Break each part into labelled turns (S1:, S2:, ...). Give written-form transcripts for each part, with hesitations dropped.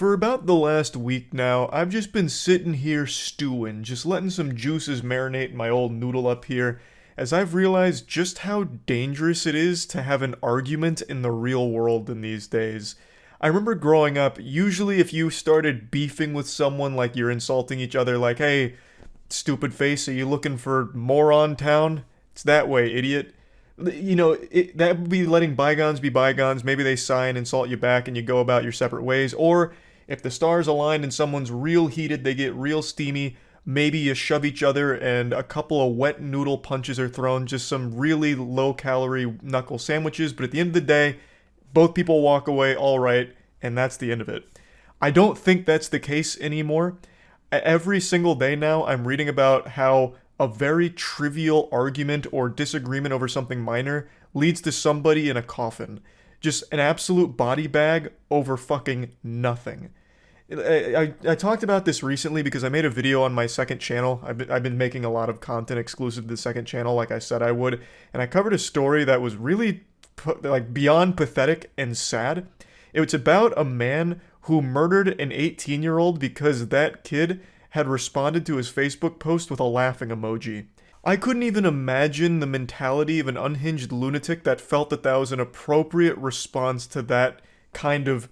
S1: For about the last week now, I've just been sitting here stewing, just letting some juices marinate in my old noodle up here, as I've realized just how dangerous it is to have an argument in the real world in these days. I remember growing up, usually if you started beefing with someone, like you're insulting each other, like, hey, stupid face, are you looking for moron town? It's that way, idiot. That would be letting bygones be bygones. Maybe they sigh and insult you back and you go about your separate ways. Or if the stars align and someone's real heated, they get real steamy, maybe you shove each other and a couple of wet noodle punches are thrown, just some really low calorie knuckle sandwiches. But at the end of the day, both people walk away all right, and that's the end of it. I don't think that's the case anymore. Every single day now, I'm reading about how a very trivial argument or disagreement over something minor leads to somebody in a coffin. Just an absolute body bag over fucking nothing. I talked about this recently because I made a video on my second channel. I've been making a lot of content exclusive to the second channel, like I said I would. And I covered a story that was really like beyond pathetic and sad. It was about a man who murdered an 18-year-old because that kid had responded to his Facebook post with a laughing emoji. I couldn't even imagine the mentality of an unhinged lunatic that felt that that was an appropriate response to that kind of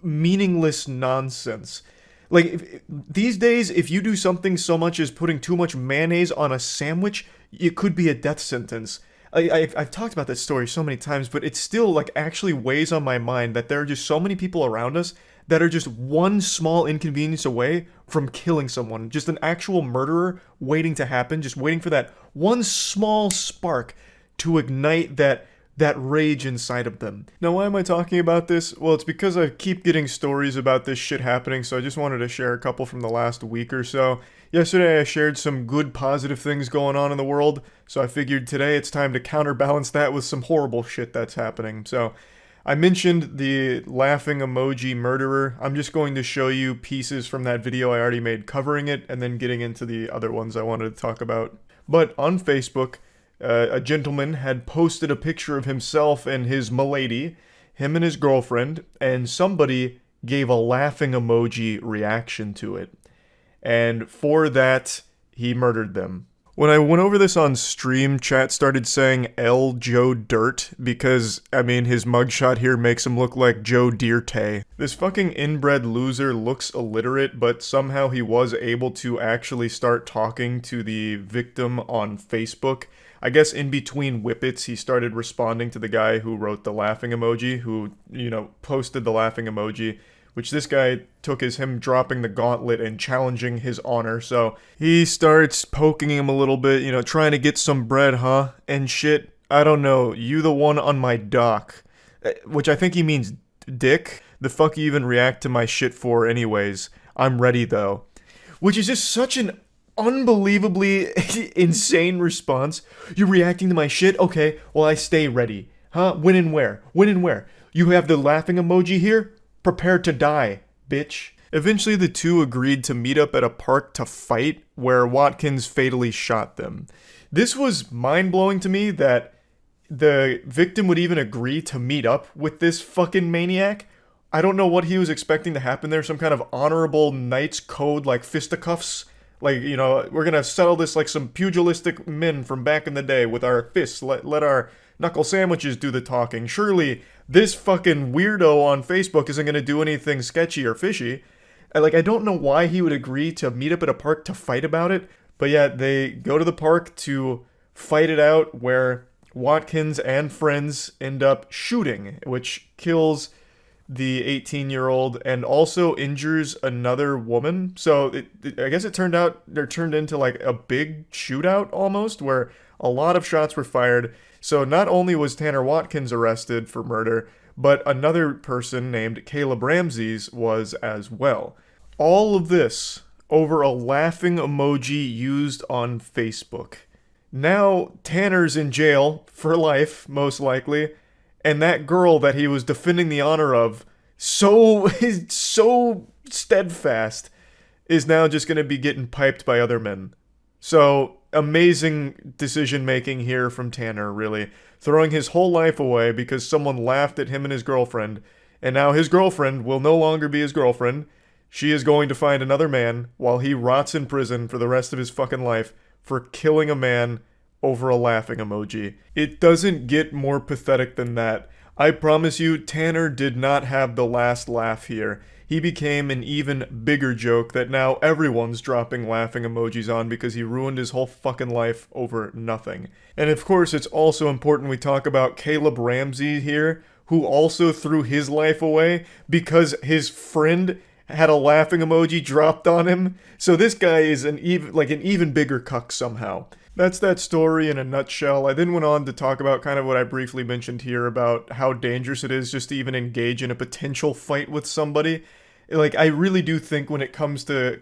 S1: meaningless nonsense. Like, these days, if you do something so much as putting too much mayonnaise on a sandwich, it could be a death sentence. I've talked about this story so many times, but it still, like, actually weighs on my mind that there are just so many people around us that are just one small inconvenience away from killing someone. Just an actual murderer waiting to happen, just waiting for that one small spark to ignite that rage inside of them. Now, why am I talking about this? Well, it's because I keep getting stories about this shit happening, so I just wanted to share a couple from the last week or so. Yesterday, I shared some good, positive things going on in the world, so I figured today it's time to counterbalance that with some horrible shit that's happening. So, I mentioned the laughing emoji murderer. I'm just going to show you pieces from that video I already made covering it, and then getting into the other ones I wanted to talk about. But on Facebook, a gentleman had posted a picture of himself and his milady, him and his girlfriend, and somebody gave a laughing emoji reaction to it. And for that, he murdered them. When I went over this on stream, chat started saying L. Joe Dirt, because, I mean, his mugshot here makes him look like Joe Dirte. This fucking inbred loser looks illiterate, but somehow he was able to actually start talking to the victim on Facebook. I guess in between whippets, he started responding to the guy who wrote the laughing emoji, who, posted the laughing emoji, which this guy took as him dropping the gauntlet and challenging his honor. So he starts poking him a little bit, trying to get some bread, huh? And shit, I don't know, you the one on my dock. Which I think he means dick. The fuck you even react to my shit for anyways? I'm ready though. Which is just such an unbelievably insane response. You're reacting to my shit? Okay, well I stay ready. Huh? When and where? When and where? You have the laughing emoji here? Prepare to die, bitch. Eventually the two agreed to meet up at a park to fight, where Watkins fatally shot them. This was mind-blowing to me that the victim would even agree to meet up with this fucking maniac. I don't know what he was expecting to happen there, some kind of honorable knight's code like fisticuffs. Like, we're gonna settle this like some pugilistic men from back in the day with our fists. Let our knuckle sandwiches do the talking. Surely this fucking weirdo on Facebook isn't gonna do anything sketchy or fishy. I don't know why he would agree to meet up at a park to fight about it. But yeah, they go to the park to fight it out, where Watkins and friends end up shooting, which kills the 18-year-old and also injures another woman. So I guess it turned into like a big shootout almost, where a lot of shots were fired. So not only was Tanner Watkins arrested for murder, but another person named Caleb Ramses was as well. All of this over a laughing emoji used on Facebook. Now Tanner's in jail for life, most likely, and that girl that he was defending the honor of so steadfast is now just going to be getting piped by other men. So, amazing decision making here from Tanner, really. Throwing his whole life away because someone laughed at him and his girlfriend, And now his girlfriend will no longer be his girlfriend. She is going to find another man while he rots in prison for the rest of his fucking life for killing a man over a laughing emoji. It doesn't get more pathetic than that. I promise you, Tanner did not have the last laugh here. He became an even bigger joke that now everyone's dropping laughing emojis on because he ruined his whole fucking life over nothing. And of course, it's also important we talk about Caleb Ramsey here, who also threw his life away because his friend had a laughing emoji dropped on him. So this guy is an even bigger cuck somehow. That's that story in a nutshell. I then went on to talk about kind of what I briefly mentioned here about how dangerous it is just to even engage in a potential fight with somebody. Like, I really do think when it comes to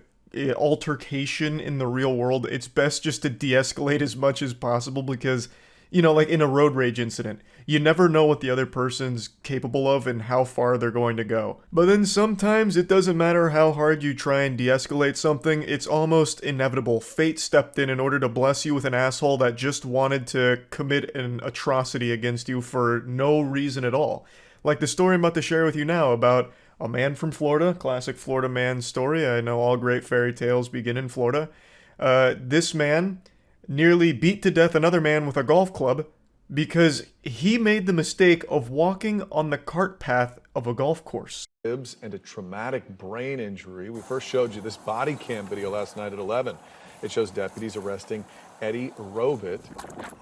S1: altercation in the real world, it's best just to de-escalate as much as possible because, you know, like in a road rage incident, you never know what the other person's capable of and how far they're going to go. But then sometimes it doesn't matter how hard you try and de-escalate something, it's almost inevitable. Fate stepped in order to bless you with an asshole that just wanted to commit an atrocity against you for no reason at all. Like the story I'm about to share with you now about a man from Florida, classic Florida man story. I know all great fairy tales begin in Florida. This man nearly beat to death another man with a golf club because he made the mistake of walking on the cart path of a golf course.
S2: And a traumatic brain injury. We first showed you this body cam video last night at 11. It shows deputies arresting Eddie Robit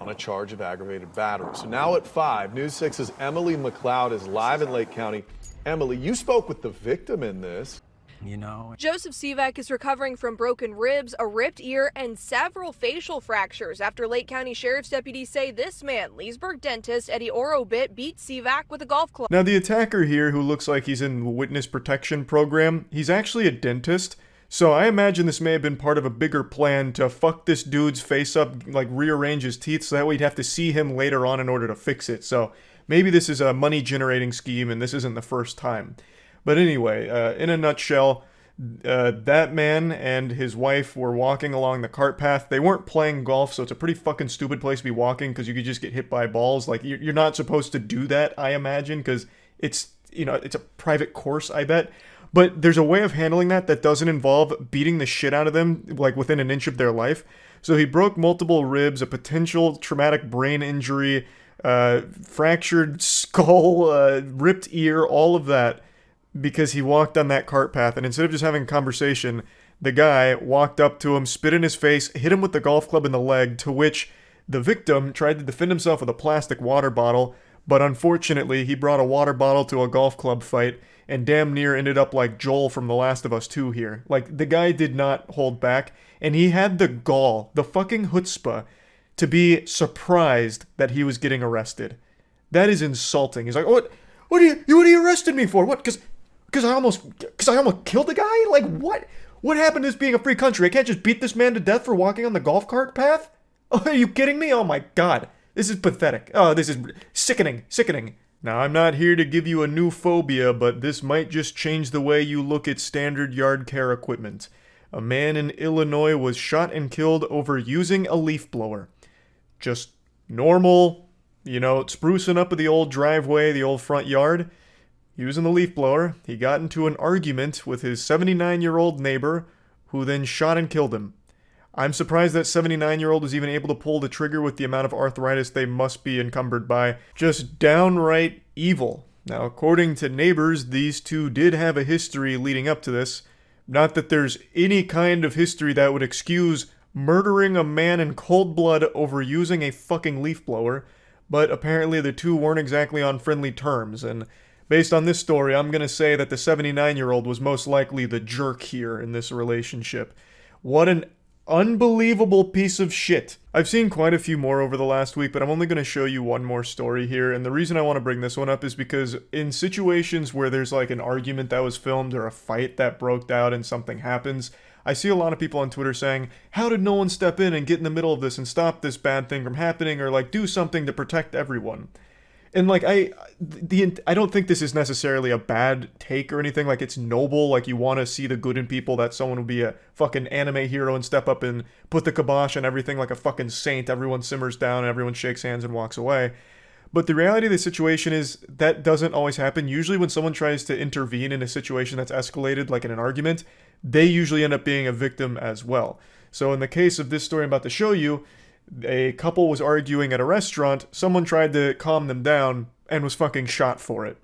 S2: on a charge of aggravated battery. So now at 5, News 6's Emily McLeod is live in Lake County. Emily, you spoke with the victim in this.
S3: You know,
S4: Joseph Sivak is recovering from broken ribs, a ripped ear, and several facial fractures after Lake County Sheriff's deputies say this man, Leesburg dentist Eddie Orobit, beat Sivak with a golf club.
S1: Now, the attacker here, who looks like he's in the witness protection program, he's actually a dentist. So I imagine this may have been part of a bigger plan to fuck this dude's face up, like rearrange his teeth so that way he'd have to see him later on in order to fix it. So maybe this is a money-generating scheme and this isn't the first time. But anyway, in a nutshell, that man and his wife were walking along the cart path. They weren't playing golf, so it's a pretty fucking stupid place to be walking because you could just get hit by balls. Like, you're not supposed to do that, I imagine, because it's, you know, it's a private course, I bet. But there's a way of handling that that doesn't involve beating the shit out of them, like, within an inch of their life. So he broke multiple ribs, a potential traumatic brain injury, fractured skull, ripped ear, all of that, because he walked on that cart path. And instead of just having a conversation, the guy walked up to him, spit in his face, hit him with the golf club in the leg, to which the victim tried to defend himself with a plastic water bottle, but unfortunately he brought a water bottle to a golf club fight and damn near ended up like Joel from The Last of Us 2 here. Like, the guy did not hold back, and he had the gall, the fucking chutzpah, to be surprised that he was getting arrested. That is insulting. He's like, what are you arrested me for? What? Because I almost killed the guy? Like, what? What happened to this being a free country? I can't just beat this man to death for walking on the golf cart path? Oh, are you kidding me? Oh my god. This is pathetic. Oh, this is sickening. Now, I'm not here to give you a new phobia, but this might just change the way you look at standard yard care equipment. A man in Illinois was shot and killed over using a leaf blower. Just normal, you know, sprucing up the old driveway, the old front yard. Using the leaf blower, he got into an argument with his 79-year-old neighbor, who then shot and killed him. I'm surprised that 79-year-old was even able to pull the trigger with the amount of arthritis they must be encumbered by. Just downright evil. Now, according to neighbors, these two did have a history leading up to this. Not that there's any kind of history that would excuse murdering a man in cold blood over using a fucking leaf blower, but apparently the two weren't exactly on friendly terms, and based on this story, I'm gonna say that the 79-year-old was most likely the jerk here in this relationship. What an unbelievable piece of shit. I've seen quite a few more over the last week, but I'm only going to show you one more story here, and the reason I want to bring this one up is because in situations where there's like an argument that was filmed or a fight that broke out and something happens, I see a lot of people on Twitter saying, how did no one step in and get in the middle of this and stop this bad thing from happening, or like do something to protect everyone? And like, I don't think this is necessarily a bad take or anything. Like, it's noble. Like, you want to see the good in people, that someone would be a fucking anime hero and step up and put the kibosh on everything like a fucking saint. Everyone simmers down and everyone shakes hands and walks away. But the reality of the situation is that doesn't always happen. Usually, when someone tries to intervene in a situation that's escalated, like in an argument, they usually end up being a victim as well. So, in the case of this story I'm about to show you, a couple was arguing at a restaurant, someone tried to calm them down, and was fucking shot for it.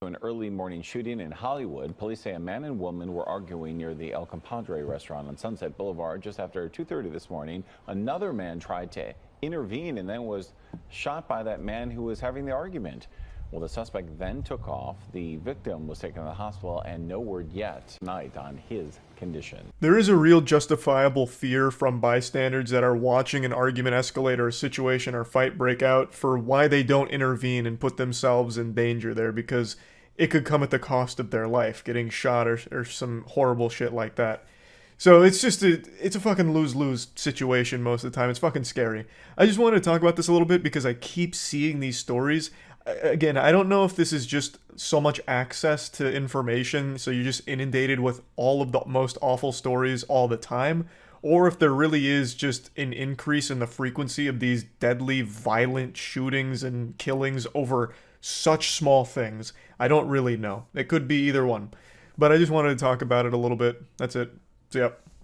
S3: An early morning shooting in Hollywood. Police say a man and woman were arguing near the El Compadre restaurant on Sunset Boulevard just after 2:30 this morning. Another man tried to intervene and then was shot by that man who was having the argument. Well, the suspect then took off. The victim was taken to the hospital, and no word yet tonight on his condition.
S1: There is a real justifiable fear from bystanders that are watching an argument escalate or a situation or fight break out for why they don't intervene and put themselves in danger there, because it could come at the cost of their life, getting shot or some horrible shit like that. So it's just it's a fucking lose-lose situation most of the time. It's fucking scary. I just wanted to talk about this a little bit because I keep seeing these stories. Again, I don't know if this is just so much access to information, so you're just inundated with all of the most awful stories all the time, or if there really is just an increase in the frequency of these deadly, violent shootings and killings over such small things. I don't really know. It could be either one. But I just wanted to talk about it a little bit. That's it. See ya.